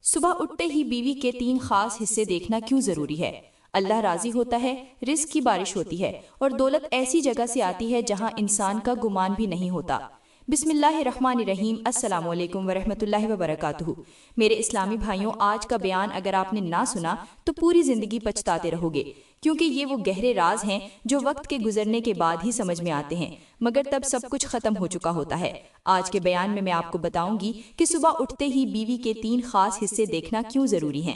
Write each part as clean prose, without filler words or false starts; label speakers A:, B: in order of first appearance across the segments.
A: صبح اٹھتے ہی بیوی کے 3 خاص حصے دیکھنا کیوں ضروری ہے؟ اللہ راضی ہوتا ہے، رزق کی بارش ہوتی ہے اور دولت ایسی جگہ سے آتی ہے جہاں انسان کا گمان بھی نہیں ہوتا۔ بسم اللہ الرحمن الرحیم۔ السلام علیکم ورحمۃ اللہ وبرکاتہ۔ میرے اسلامی بھائیوں، آج کا بیان اگر آپ نے نہ سنا تو پوری زندگی پچھتاتے رہو گے، کیونکہ یہ وہ گہرے راز ہیں جو وقت کے گزرنے کے بعد ہی سمجھ میں آتے ہیں، مگر تب سب کچھ ختم ہو چکا ہوتا ہے۔ آج کے بیان میں آپ کو بتاؤں گی کہ صبح اٹھتے ہی بیوی کے 3 خاص حصے دیکھنا کیوں ضروری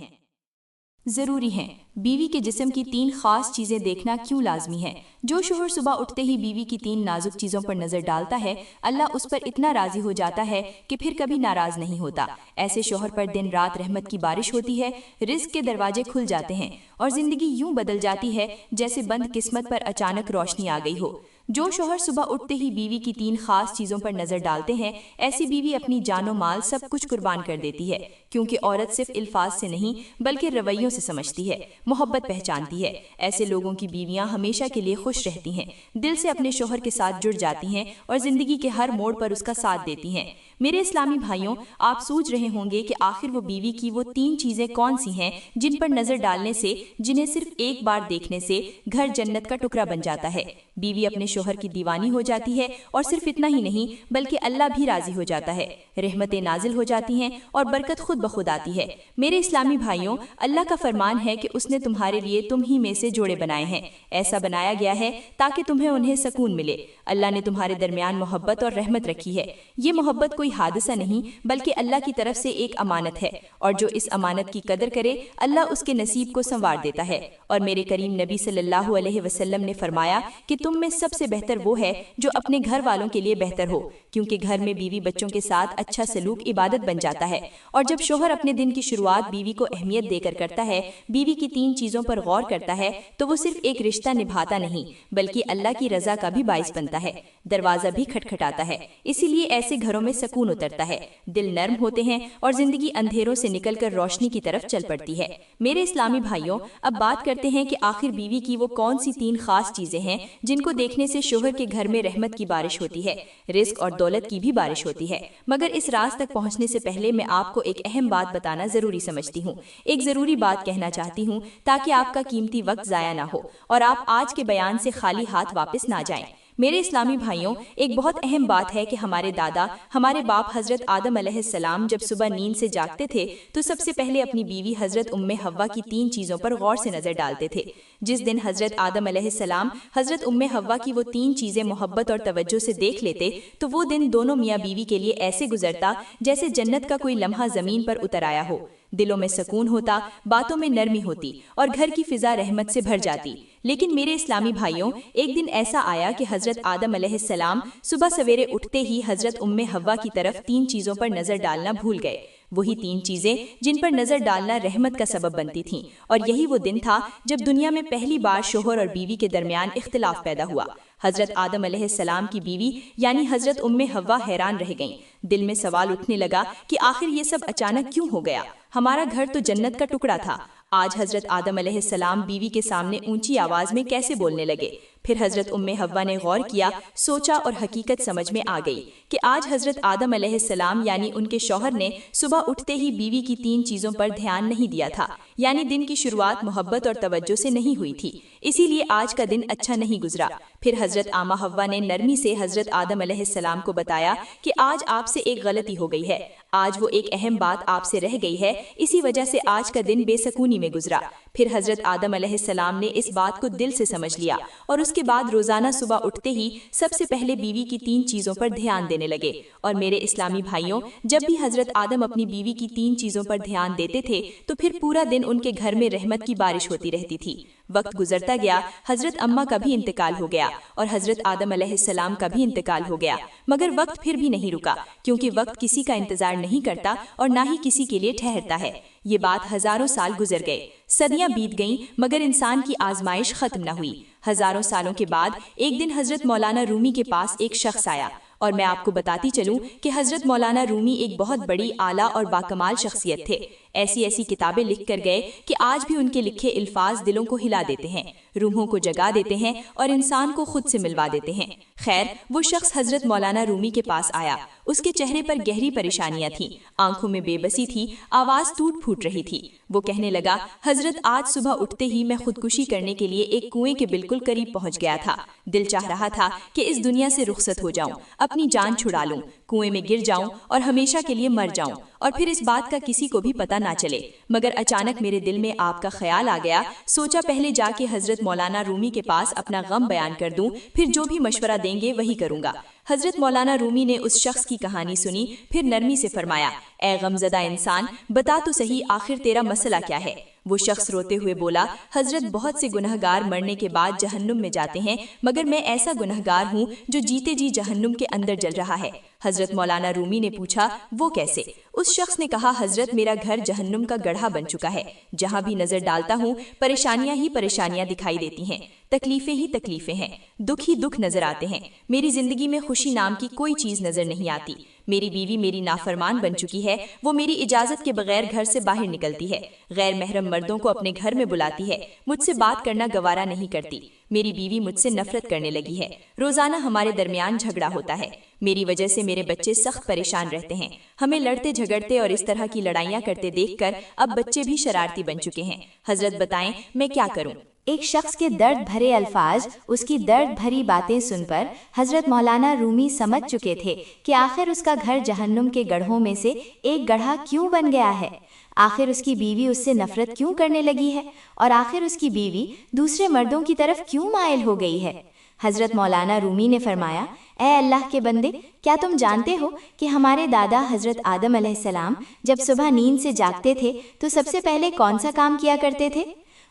A: ہیں۔ بیوی کے جسم کی 3 خاص چیزیں دیکھنا کیوں لازمی ہے؟ جو شوہر صبح اٹھتے ہی بیوی کی 3 نازک چیزوں پر نظر ڈالتا ہے، اللہ اس پر اتنا راضی ہو جاتا ہے کہ پھر کبھی ناراض نہیں ہوتا۔ ایسے شوہر پر دن رات رحمت کی بارش ہوتی ہے، رزق کے دروازے کھل جاتے ہیں اور زندگی یوں بدل جاتی ہے جیسے بند قسمت پر اچانک روشنی آ گئی ہو۔ جو شوہر صبح اٹھتے ہی بیوی کی 3 خاص چیزوں پر نظر ڈالتے ہیں، ایسی بیوی اپنی جان و مال سب کچھ قربان کر دیتی ہے، کیونکہ عورت صرف الفاظ سے نہیں بلکہ رویوں سے سمجھتی ہے، محبت پہچانتی ہے۔ ایسے لوگوں کی بیویاں ہمیشہ کے لیے خوش رہتی ہیں، دل سے اپنے شوہر کے ساتھ جڑ جاتی ہیں اور زندگی کے ہر موڑ پر اس کا ساتھ دیتی ہیں۔ میرے اسلامی بھائیوں، آپ سوچ رہے ہوں گے کہ آخر وہ بیوی کی وہ 3 چیزیں کون سی ہیں جن پر نظر ڈالنے سے، جنہیں صرف ایک بار دیکھنے سے گھر جنت کا ٹکڑا بن جاتا ہے۔ بیوی اپنے شوہر کی دیوانی ہو جاتی ہے اور صرف اتنا ہی نہیں بلکہ اللہ بھی راضی ہو جاتا ہے، رحمتیں نازل ہو جاتی ہیں اور برکت خود بخود آتی ہے۔ میرے اسلامی بھائیوں، اللہ کا فرمان ہے کہ اس نے تمہارے لیے تم ہی میں سے جوڑے بنائے ہیں، ایسا بنایا گیا ہے تاکہ تمہیں انہیں سکون ملے۔ اللہ نے تمہارے درمیان محبت اور رحمت رکھی ہے۔ یہ محبت کوئی حادثہ نہیں بلکہ اللہ کی طرف سے ایک امانت ہے، اور جو اس امانت کی قدر کرے اللہ اس کے نصیب کو سنوار دیتا ہے۔ اور میرے کریم نبی صلی اللہ علیہ وسلم نے فرمایا کہ تم میں سب سے بہتر وہ ہے جو اپنے گھر والوں کے لیے بہتر ہو، کیونکہ گھر میں بیوی بچوں کے ساتھ اچھا سلوک عبادت بن جاتا ہے۔ اور جب شوہر اپنے دن کی شروعات بیوی کو اہمیت دے کر کرتا ہے، بیوی کی 3 چیزوں پر غور کرتا ہے، تو وہ صرف ایک رشتہ نبھاتا نہیں بلکہ اللہ کی رضا کا بھی باعث بنتا ہے، دروازہ بھی کھٹکھٹاتا ہے۔ اسی لیے ایسے گھروں میں سکون اترتا ہے، دل نرم ہوتے ہیں اور زندگی اندھیروں سے نکل کر روشنی کی طرف چل پڑتی ہے۔ میرے اسلامی بھائیوں، اب بات کرتے ہیں کہ آخر بیوی کی وہ کون سی 3 خاص چیزیں ہیں جن کو دیکھنے سے شوہر کے گھر میں رحمت کی بارش ہوتی ہے، رزق اور دولت کی بھی بارش ہوتی ہے۔ مگر اس راز تک پہنچنے سے پہلے میں آپ کو ایک اہم بات بتانا ضروری سمجھتی ہوں، ایک ضروری بات کہنا چاہتی ہوں تاکہ آپ کا قیمتی وقت ضائع نہ ہو اور آپ آج کے بیان سے خالی ہاتھ واپس نہ جائیں۔ میرے اسلامی بھائیوں، ایک بہت اہم بات ہے کہ ہمارے دادا، ہمارے باپ حضرت آدم علیہ السلام جب صبح نیند سے جاگتے تھے تو سب سے پہلے اپنی بیوی حضرت حوا کی 3 چیزوں پر غور سے نظر ڈالتے تھے۔ جس دن حضرت آدم علیہ السلام حضرت حوا کی وہ 3 چیزیں محبت اور توجہ سے دیکھ لیتے تو وہ دن دونوں میاں بیوی کے لیے ایسے گزرتا جیسے جنت کا کوئی لمحہ زمین پر اتر آیا ہو۔ دلوں میں سکون ہوتا، باتوں میں نرمی ہوتی اور گھر کی فضا رحمت سے بھر جاتی۔ لیکن میرے اسلامی بھائیوں، ایک دن ایسا آیا کہ حضرت آدم علیہ السلام صبح سویرے اٹھتے ہی حضرت حوا کی طرف 3 چیزوں پر نظر ڈالنا بھول گئے، وہی 3 چیزیں جن پر نظر ڈالنا رحمت کا سبب بنتی تھیں، اور یہی وہ دن تھا جب دنیا میں پہلی بار شوہر اور بیوی کے درمیان اختلاف پیدا ہوا۔ حضرت آدم علیہ السلام کی بیوی یعنی حضرت حوا حیران رہ گئیں، دل میں سوال اٹھنے لگا کہ آخر یہ سب اچانک کیوں ہو گیا؟ ہمارا گھر تو جنت کا ٹکڑا تھا۔ آج حضرت آدم علیہ السلام بیوی کے سامنے اونچی آواز میں کیسے بولنے لگے؟ پھر حضرت حوا نے غور کیا، سوچا اور حقیقت سمجھ میں آ گئی کہ آج حضرت آدم علیہ السلام یعنی ان کے شوہر نے صبح اٹھتے ہی بیوی کی 3 چیزوں پر دھیان نہیں دیا تھا، یعنی دن کی شروعات محبت اور توجہ سے نہیں ہوئی تھی، اسی لیے آج کا دن اچھا نہیں گزرا۔ پھر حضرت حوا نے نرمی سے حضرت آدم علیہ السلام کو بتایا کہ آج آپ سے ایک غلطی ہو گئی ہے، آج وہ ایک اہم بات آپ سے رہ گئی ہے، اسی وجہ سے آج کا دن بے سکونی میں گزرا۔ پھر حضرت آدم علیہ السلام نے اس بات کو دل سے سمجھ لیا اور اس کے بعد روزانہ صبح اٹھتے ہی سب سے پہلے بیوی کی 3 چیزوں پر دھیان دینے لگے۔ اور میرے اسلامی بھائیوں، جب بھی حضرت آدم اپنی بیوی کی 3 چیزوں پر دھیان دیتے تھے تو پھر پورا دن ان کے گھر میں رحمت کی بارش ہوتی رہتی تھی۔ وقت گزرتا گیا، حضرت اماں کا بھی انتقال ہو گیا اور حضرت آدم علیہ السلام کا بھی انتقال ہو گیا، مگر وقت پھر بھی نہیں رکا، کیونکہ وقت کسی کا انتظار نہیں کرتا اور نہ ہی کسی کے لیے ٹھہرتا ہے۔ یہ بات ہزاروں سال گزر گئے، صدیاں بیت گئیں، مگر انسان کی آزمائش ختم نہ ہوئی۔ ہزاروں سالوں کے بعد ایک دن حضرت مولانا رومی کے پاس ایک شخص آیا، اور میں آپ کو بتاتی چلوں کہ حضرت مولانا رومی ایک بہت بڑی، اعلیٰ اور باکمال شخصیت تھے۔ ایسی ایسی کتابیں لکھ کر گئے کہ آج بھی ان کے لکھے الفاظ دلوں کو ہلا دیتے ہیں، روحوں کو جگا دیتے ہیں اور انسان کو خود سے ملوا دیتے ہیں۔ خیر، وہ شخص حضرت مولانا رومی کے پاس آیا۔ اس کے چہرے پر گہری پریشانیاں تھیں، آنکھوں میں بے بسی تھی، آواز ٹوٹ پھوٹ رہی تھی۔ وہ کہنے لگا، حضرت آج صبح اٹھتے ہی میں خودکشی کرنے کے لیے ایک کنویں کے بالکل قریب پہنچ گیا تھا۔ دل چاہ رہا تھا کہ اس دنیا سے رخصت ہو جاؤں، اپنی جان چھڑا لوں، کنویں میں گر جاؤں اور ہمیشہ کے لیے مر جاؤں، اور پھر اس بات کا کسی کو بھی پتہ نہ چلے۔ مگر اچانک میرے دل میں آپ کا خیال آ گیا، سوچا پہلے جا کے حضرت مولانا رومی کے پاس اپنا غم بیان کر دوں، پھر جو بھی مشورہ دیں گے وہی کروں گا۔ حضرت مولانا رومی نے اس شخص کی کہانی سنی، پھر نرمی سے فرمایا، اے غمزدہ انسان، بتا تو صحیح آخر تیرا مسئلہ کیا ہے؟ وہ شخص روتے ہوئے بولا، حضرت بہت سے گنہگار مرنے کے بعد جہنم میں جاتے ہیں، مگر میں ایسا گنہگار ہوں جو جیتے جی جہنم کے اندر جل رہا ہے۔ حضرت مولانا رومی نے پوچھا، وہ کیسے؟ اس شخص نے کہا، حضرت میرا گھر جہنم کا گڑھا بن چکا ہے، جہاں بھی نظر ڈالتا ہوں پریشانیاں ہی پریشانیاں دکھائی دیتی ہیں، تکلیفیں ہی تکلیفیں ہیں، دکھ ہی دکھ نظر آتے ہیں، میری زندگی میں خوشی نام کی کوئی چیز نظر نہیں آتی۔ میری بیوی میری نافرمان بن چکی ہے، وہ میری اجازت کے بغیر گھر سے باہر نکلتی ہے، غیر محرم مردوں کو اپنے گھر میں بلاتی ہے، مجھ سے بات کرنا گوارا نہیں کرتی، میری بیوی مجھ سے نفرت کرنے لگی ہے، روزانہ ہمارے درمیان جھگڑا ہوتا ہے، میری وجہ سے میرے بچے سخت پریشان رہتے ہیں، ہمیں لڑتے جھگڑتے اور اس طرح کی لڑائیاں کرتے دیکھ کر اب بچے بھی شرارتی بن چکے ہیں، حضرت بتائیں میں کیا کروں؟
B: ایک شخص کے درد بھرے الفاظ، اس کی درد بھری باتیں سن پر حضرت مولانا رومی سمجھ چکے تھے کہ آخر اس کا گھر جہنم کے گڑھوں میں سے ایک گڑھا کیوں بن گیا ہے، آخر اس کی بیوی اس سے نفرت کیوں کرنے لگی ہے، اور آخر اس کی بیوی دوسرے مردوں کی طرف کیوں مائل ہو گئی ہے۔ حضرت مولانا رومی نے فرمایا، اے اللہ کے بندے، کیا تم جانتے ہو کہ ہمارے دادا حضرت آدم علیہ السلام جب صبح نیند سے جاگتے تھے تو سب سے پہلے کون سا کام کیا کرتے تھے؟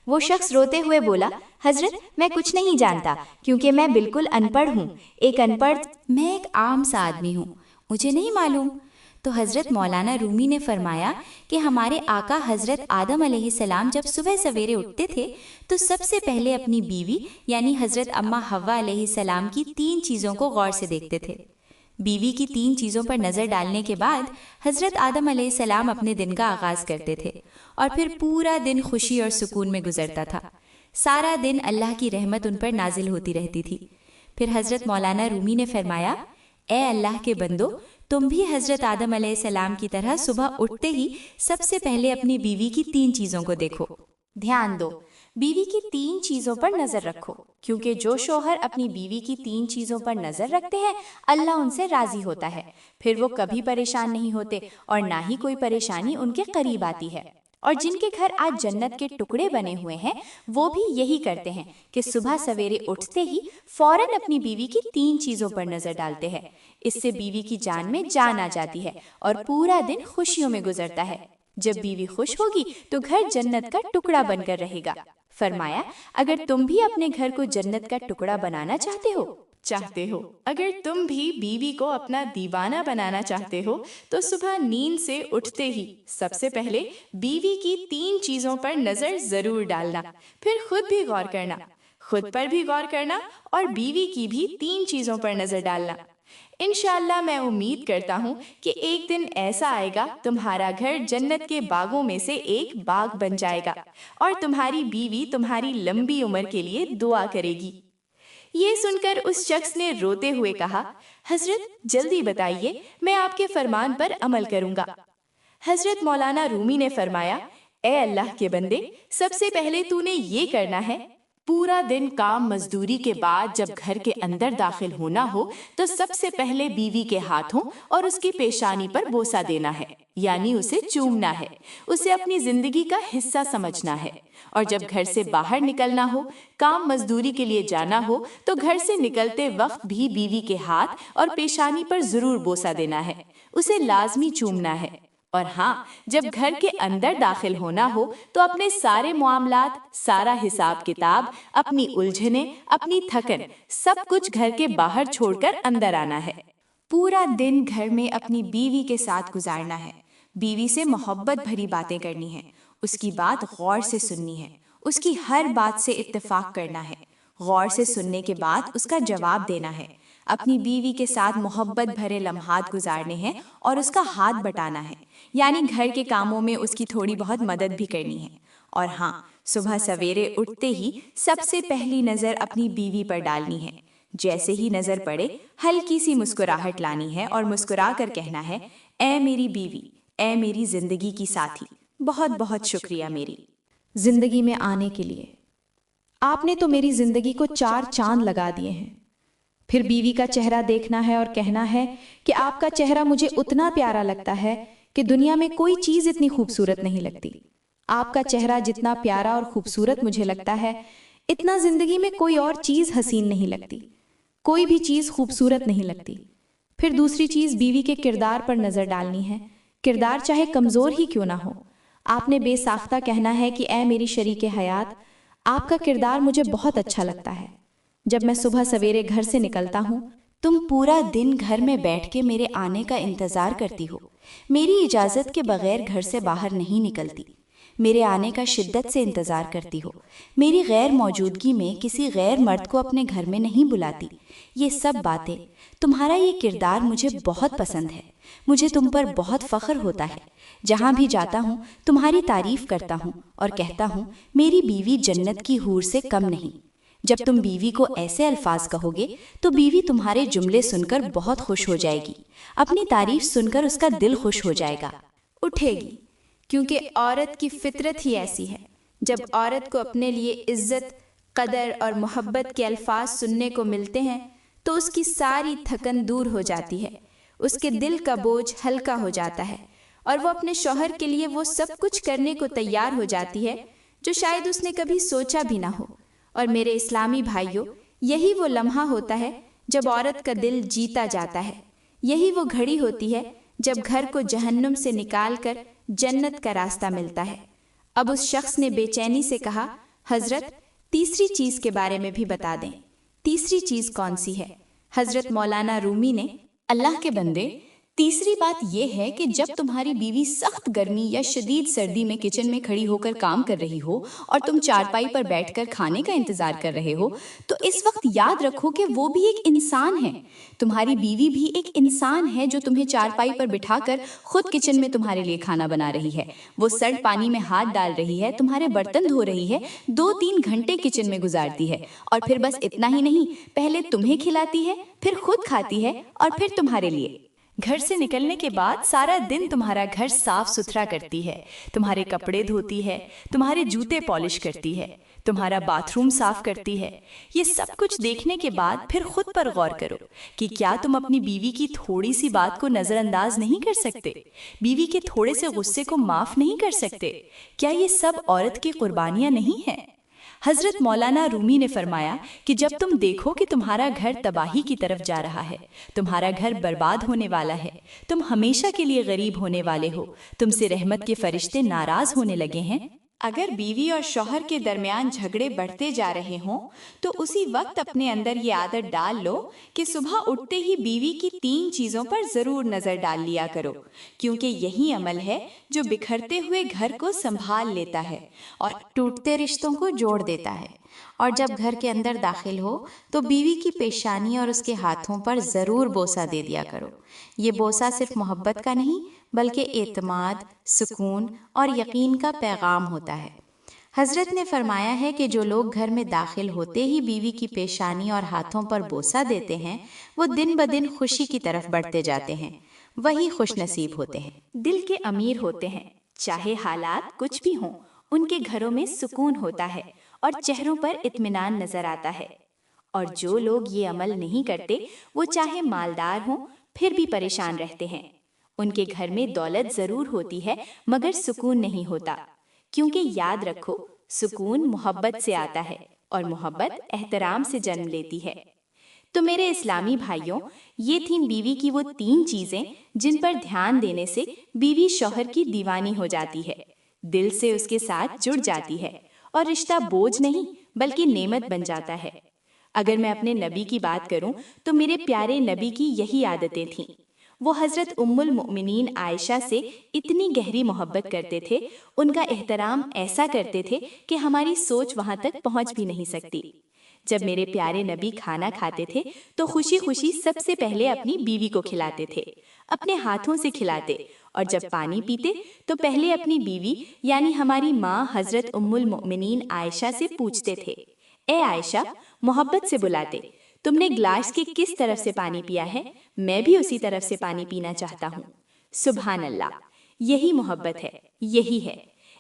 B: وہ شخص روتے ہوئے بولا، حضرت میں کچھ نہیں جانتا، کیونکہ میں بالکل ان پڑھ ہوں، میں ایک عام سا آدمی ہوں، مجھے نہیں معلوم۔ تو حضرت مولانا رومی نے فرمایا کہ ہمارے آقا حضرت آدم علیہ السلام جب صبح سویرے اٹھتے تھے تو سب سے پہلے اپنی بیوی یعنی حضرت اماں حوا علیہ السلام کی 3 چیزوں کو غور سے دیکھتے تھے۔ بیوی کی 3 چیزوں پر نظر ڈالنے کے بعد حضرت آدم علیہ السلام اپنے دن کا آغاز کرتے تھے، اور پھر پورا دن خوشی اور سکون میں گزرتا تھا، سارا دن اللہ کی رحمت ان پر نازل ہوتی رہتی تھی۔ پھر حضرت مولانا رومی نے فرمایا، اے اللہ کے بندو، تم بھی حضرت آدم علیہ السلام کی طرح صبح اٹھتے ہی سب سے پہلے اپنی بیوی کی 3 چیزوں کو دیکھو۔ دھیان دو، بیوی کی 3 چیزوں پر نظر رکھو، کیونکہ جو شوہر اپنی بیوی کی 3 چیزوں پر نظر رکھتے ہیں اللہ ان سے راضی ہوتا ہے، پھر وہ کبھی پریشان نہیں ہوتے اور نہ ہی کوئی پریشانی ان کے قریب آتی ہے۔ اور جن کے گھر آج جنت کے ٹکڑے بنے ہوئے ہیں وہ بھی یہی کرتے ہیں کہ صبح سویرے اٹھتے ہی فوراً اپنی بیوی کی 3 چیزوں پر نظر ڈالتے ہیں، اس سے بیوی کی جان میں جان آ جاتی ہے اور پورا دن خوشیوں میں گزرتا ہے۔ جب بیوی خوش ہوگی تو گھر جنت کا ٹکڑا بن کر رہے گا۔ فرمایا، اگر تم بھی اپنے گھر کو جنت کا ٹکڑا بنانا چاہتے ہو، اگر تم بھی بیوی کو اپنا دیوانہ بنانا چاہتے ہو تو صبح نیند سے اٹھتے ہی سب سے پہلے بیوی کی 3 چیزوں پر نظر ضرور ڈالنا، پھر خود بھی غور کرنا، خود پر بھی غور کرنا اور بیوی کی بھی 3 چیزوں پر نظر ڈالنا۔ انشاءاللہ میں امید کرتا ہوں کہ ایک دن ایسا آئے گا تمہارا گھر جنت کے باغوں میں سے ایک باغ بن جائے گا اور تمہاری بیوی تمہاری لمبی عمر کے لیے دعا کرے گی۔ یہ سن کر اس شخص نے روتے ہوئے کہا، حضرت جلدی بتائیے، میں آپ کے فرمان پر عمل کروں گا۔ حضرت مولانا رومی نے فرمایا، اے اللہ کے بندے، سب سے پہلے تو نے یہ کرنا ہے، پورا دن کام مزدوری کے بعد جب گھر کے اندر داخل ہونا ہو تو سب سے پہلے بیوی کے ہاتھوں اور اس کی پیشانی پر بوسہ دینا ہے، یعنی اسے چومنا ہے، اسے اپنی زندگی کا حصہ سمجھنا ہے، اور جب گھر سے باہر نکلنا ہو، کام مزدوری کے لیے جانا ہو تو گھر سے نکلتے وقت بھی بیوی کے ہاتھ اور پیشانی پر ضرور بوسہ دینا ہے، اسے لازمی چومنا ہے۔ اور ہاں، جب گھر کے اندر داخل ہونا ہو تو اپنے سارے معاملات، سارا حساب کتاب، اپنی الجھنیں، اپنی تھکن، سب کچھ گھر کے باہر چھوڑ کر اندر آنا ہے۔ پورا دن گھر میں اپنی بیوی کے ساتھ گزارنا ہے، بیوی سے محبت بھری باتیں کرنی ہیں، اس کی بات غور سے سننی ہے، اس کی ہر بات سے اتفاق کرنا ہے، غور سے سننے کے بعد اس کا جواب دینا ہے۔
A: اپنی بیوی کے ساتھ محبت بھرے لمحات گزارنے ہیں اور اس کا ہاتھ بٹانا ہے، یعنی گھر کے کاموں میں اس کی تھوڑی بہت مدد بھی کرنی ہے۔ اور ہاں، صبح سویرے اٹھتے ہی سب سے پہلی نظر اپنی بیوی پر ڈالنی ہے۔ جیسے ہی نظر پڑے ہلکی سی مسکراہٹ لانی ہے اور مسکرا کر کہنا ہے، اے میری بیوی، اے میری زندگی کی ساتھی، بہت بہت شکریہ میری
C: زندگی میں آنے کے لیے۔ آپ نے تو میری زندگی کو 4 چاند لگا دیے ہیں۔ پھر بیوی کا چہرہ دیکھنا ہے اور کہنا ہے کہ آپ کا چہرہ مجھے اتنا پیارا لگتا ہے کہ دنیا میں کوئی چیز اتنی خوبصورت نہیں لگتی۔ آپ کا چہرہ جتنا پیارا اور خوبصورت مجھے لگتا ہے، اتنا زندگی میں کوئی اور چیز حسین نہیں لگتی، کوئی بھی چیز خوبصورت نہیں لگتی۔ پھر دوسری چیز بیوی کے کردار پر نظر ڈالنی ہے، کردار چاہے کمزور ہی کیوں نہ ہو۔ آپ نے بے ساختہ کہنا ہے کہ اے میری شریک حیات، آپ کا کردار مجھے بہت اچھا لگتا ہے۔ جب میں صبح سویرے گھر سے نکلتا ہوں،
B: تم پورا دن گھر میں بیٹھ کے میرے آنے کا انتظار کرتی ہو، میری اجازت کے بغیر گھر سے باہر نہیں نکلتی، میرے آنے کا شدت سے انتظار کرتی ہو، میری غیر موجودگی میں کسی غیر مرد کو اپنے گھر میں نہیں بلاتی۔ یہ سب باتیں، تمہارا یہ کردار مجھے بہت پسند ہے، مجھے تم پر بہت فخر ہوتا ہے۔ جہاں بھی جاتا ہوں تمہاری تعریف کرتا ہوں اور کہتا ہوں میری بیوی جنت کی حور سے کم نہیں۔ جب تم بیوی کو ایسے الفاظ کہو گے تو بیوی تمہارے جملے سن کر بہت خوش ہو جائے گی، اپنی تعریف سن کر اس کا دل خوش ہو جائے گا،
C: اٹھے گی، کیونکہ عورت کی فطرت ہی ایسی ہے۔ جب عورت کو اپنے لیے عزت، قدر اور محبت کے الفاظ سننے کو ملتے ہیں تو اس کی ساری تھکن دور ہو جاتی ہے، اس کے دل کا بوجھ ہلکا ہو جاتا ہے اور وہ اپنے شوہر کے لیے وہ سب کچھ کرنے کو تیار ہو جاتی ہے جو شاید اس نے کبھی سوچا بھی نہ ہو۔ اور میرے اسلامی بھائیوں، یہی وہ لمحہ ہوتا ہے جب عورت کا دل جیتا جاتا ہے، یہی وہ گھڑی ہوتی ہے جب گھر کو جہنم سے نکال کر جنت کا راستہ ملتا ہے۔ اب اس شخص نے بے چینی سے کہا، حضرت تیسری چیز کے بارے میں بھی بتا دیں۔ تیسری چیز کون سی ہے؟ حضرت مولانا رومی نے،
A: اللہ کے بندے، تیسری بات یہ ہے کہ جب تمہاری بیوی سخت گرمی یا شدید سردی میں کچن میں کھڑی ہو کر کام کر رہی ہو اور تم چارپائی پر بیٹھ کر کھانے کا انتظار کر رہے ہو، تو اس وقت یاد رکھو کہ وہ بھی ایک انسان ہے۔ تمہاری بیوی بھی ایک انسان ہے جو تمہیں چارپائی پر بٹھا کر خود کچن میں تمہارے لیے کھانا بنا رہی ہے، وہ سرد پانی میں ہاتھ ڈال رہی ہے، تمہارے برتن دھو رہی ہے، 2-3 گھنٹے کچن میں گزارتی ہے، اور پھر بس اتنا ہی نہیں، پہلے تمہیں کھلاتی ہے، پھر خود کھاتی ہے اور پھر تمہارے لیے۔ گھر سے نکلنے کے بعد سارا دن تمہارا گھر صاف ستھرا کرتی ہے، تمہارے کپڑے دھوتی ہے، تمہارے جوتے پالش کرتی ہے، تمہارا باتھ روم صاف کرتی ہے۔ یہ سب کچھ دیکھنے کے بعد پھر خود پر غور کرو کہ کیا تم اپنی بیوی کی تھوڑی سی بات کو نظر انداز نہیں کر سکتے، بیوی کے تھوڑے سے غصے کو معاف نہیں کر سکتے؟ کیا یہ سب عورت کی قربانیاں نہیں ہیں؟ حضرت مولانا رومی نے فرمایا کہ جب تم دیکھو کہ تمہارا گھر تباہی کی طرف جا رہا ہے، تمہارا گھر برباد ہونے والا ہے، تم ہمیشہ کے لیے غریب ہونے والے ہو، تم سے رحمت کے فرشتے ناراض ہونے لگے ہیں، اگر بیوی اور شوہر کے درمیان جھگڑے بڑھتے جا رہے ہوں تو اسی وقت اپنے اندر یہ عادت ڈال لو کہ صبح اٹھتے ہی بیوی کی 3 چیزوں پر ضرور نظر ڈال لیا کرو، کیونکہ یہی عمل ہے جو بکھرتے ہوئے گھر کو سنبھال لیتا ہے اور
B: ٹوٹتے رشتوں کو جوڑ دیتا ہے۔ اور جب گھر کے اندر داخل ہو تو بیوی کی پیشانی اور اس کے ہاتھوں پر ضرور بوسہ دے دیا کرو۔ یہ بوسہ صرف محبت کا نہیں بلکہ اعتماد، سکون اور یقین کا پیغام ہوتا ہے۔ حضرت نے فرمایا ہے کہ جو لوگ گھر میں داخل ہوتے ہی بیوی کی پیشانی اور ہاتھوں پر بوسہ دیتے ہیں، وہ دن بدن خوشی کی طرف بڑھتے جاتے ہیں، وہی خوش نصیب ہوتے ہیں،
A: دل کے امیر ہوتے ہیں، چاہے حالات کچھ بھی ہوں، ان کے گھروں میں سکون ہوتا ہے اور چہروں پر اطمینان نظر آتا ہے۔ اور جو لوگ یہ عمل نہیں کرتے وہ چاہے مالدار ہوں پھر بھی پریشان رہتے ہیں، ان کے گھر میں دولت ضرور ہوتی ہے مگر سکون نہیں ہوتا، کیونکہ یاد رکھو سکون محبت سے آتا ہے اور محبت احترام سے جنم لیتی ہے۔ تو میرے اسلامی بھائیوں، یہ تھیں بیوی کی وہ 3 چیزیں جن پر دھیان دینے سے بیوی شوہر کی دیوانی ہو جاتی ہے، دل سے اس کے ساتھ جڑ جاتی ہے اور رشتہ بوجھ نہیں بلکہ نعمت بن جاتا ہے۔ اگر میں اپنے نبی کی بات کروں تو میرے پیارے نبی کی یہی عادتیں تھیں۔ وہ حضرت ام المؤمنین عائشہ سے اتنی گہری محبت کرتے تھے، ان کا احترام ایسا کرتے تھے کہ ہماری سوچ وہاں تک پہنچ بھی نہیں سکتی۔ جب میرے پیارے نبی کھانا کھاتے تھے تو خوشی خوشی سب سے پہلے اپنی بیوی کو کھلاتے تھے، اپنے ہاتھوں سے کھلاتے، اور جب پانی پیتے تو پہلے اپنی بیوی یعنی ہماری ماں حضرت ام المؤمنین عائشہ سے پوچھتے تھے، اے عائشہ، محبت سے بلاتے، تم نے گلاس کے کس طرف سے پانی پیا ہے؟ میں بھی اسی طرف سے پانی پینا چاہتا ہوں۔ سبحان اللہ، یہی محبت ہے، یہی ہے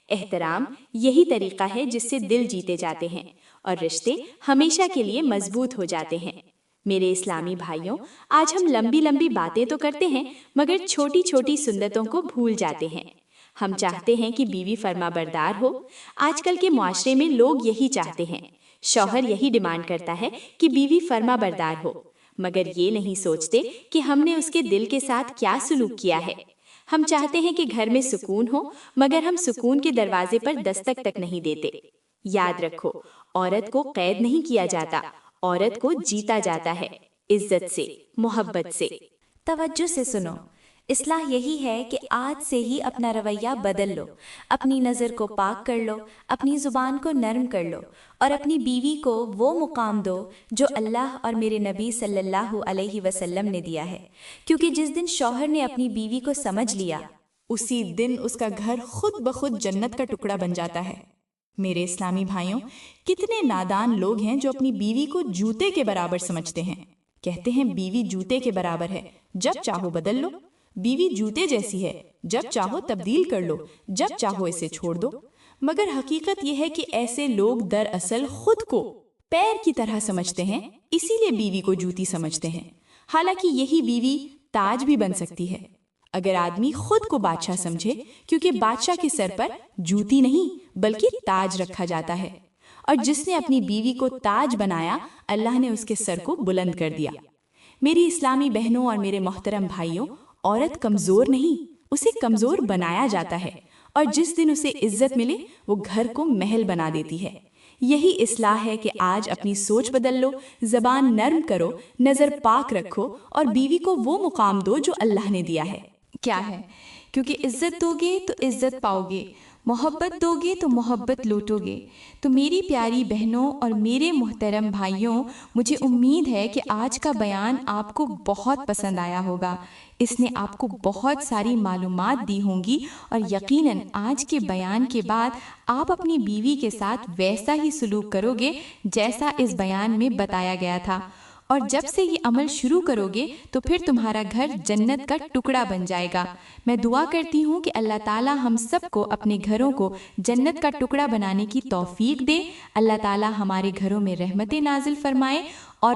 A: احترام، یہی طریقہ ہے جس سے دل جیتے جاتے ہیں اور رشتے ہمیشہ کے لیے مضبوط ہو جاتے ہیں۔ میرے اسلامی بھائیوں، آج ہم لمبی لمبی باتیں تو کرتے ہیں مگر چھوٹی چھوٹی سنتوں کو بھول جاتے ہیں۔ ہم چاہتے ہیں کہ بیوی فرما بردار ہو۔ آج کل کے معاشرے میں لوگ یہی چاہتے ہیں، شوہر یہی ڈیمانڈ کرتا ہے کہ بیوی فرما بردار ہو، مگر یہ نہیں سوچتے کہ ہم نے اس کے دل کے ساتھ کیا سلوک کیا ہے۔ ہم چاہتے ہیں کہ گھر میں سکون ہو، مگر ہم سکون کے دروازے پر دستک تک نہیں دیتے۔ یاد رکھو، عورت کو قید نہیں کیا جاتا، عورت کو جیتا جاتا ہے، عزت سے، محبت سے۔
B: توجہ سے سنو، اصلاح یہی ہے کہ آج سے ہی اپنا رویہ بدل لو، اپنی نظر کو پاک کر لو، اپنی زبان کو نرم کر لو، اور اپنی بیوی کو وہ مقام دو جو اللہ اور میرے نبی صلی اللہ علیہ وسلم نے دیا ہے، کیونکہ جس دن شوہر نے اپنی بیوی کو سمجھ لیا،
A: اسی دن اس کا گھر خود بخود جنت کا ٹکڑا بن جاتا ہے۔ میرے اسلامی بھائیوں، کتنے نادان لوگ ہیں جو اپنی بیوی کو جوتے کے برابر سمجھتے ہیں۔ کہتے ہیں بیوی جوتے کے برابر ہے، جب چاہو بدل لو۔ بیوی جوتے جیسی ہے، جب چاہو تبدیل کر لو، جب چاہو اسے چھوڑ دو۔ مگر حقیقت یہ ہے کہ ایسے لوگ دراصل خود کو پیر کی طرح سمجھتے ہیں، اسی لیے بیوی کو جوتی سمجھتے ہیں، حالانکہ یہی بیوی تاج بھی بن سکتی ہے اگر آدمی خود کو بادشاہ سمجھے، کیونکہ بادشاہ کے سر پر جوتی نہیں بلکہ تاج رکھا جاتا ہے، اور جس نے اپنی بیوی کو تاج بنایا، اللہ نے اس کے سر کو بلند کر دیا۔ میری اسلامی بہنوں اور میرے محترم بھائیوں، عورت کمزور نہیں، اسے کمزور بنایا جاتا ہے، اور جس دن اسے عزت ملے وہ گھر کو محل بنا دیتی ہے۔ یہی اصلاح ہے کہ آج اپنی سوچ بدل لو، زبان نرم کرو، نظر پاک رکھو، اور بیوی کو وہ مقام دو جو اللہ نے دیا ہے۔
C: کیا ہے؟ کیونکہ عزت دو گے تو عزت پاؤ گے، محبت دو گے تو محبت لوٹو گے۔ تو میری پیاری بہنوں اور میرے محترم بھائیوں، مجھے امید ہے کہ آج کا بیان آپ کو بہت پسند آیا ہوگا۔ اس نے آپ کو بہت ساری معلومات دی ہوں گی، اور یقیناً آج کے بیان کے بعد آپ اپنی بیوی کے ساتھ ویسا ہی سلوک کرو گے جیسا اس بیان میں بتایا گیا تھا، اور جب سے یہ عمل شروع کرو گے تو پھر تمہارا گھر جنت کا ٹکڑا بن جائے گا۔ میں دعا کرتی ہوں کہ اللہ تعالی ہم سب کو اپنے گھروں کو جنت کا ٹکڑا بنانے کی توفیق دے۔ اللہ تعالی ہمارے گھروں میں رحمتیں نازل فرمائے اور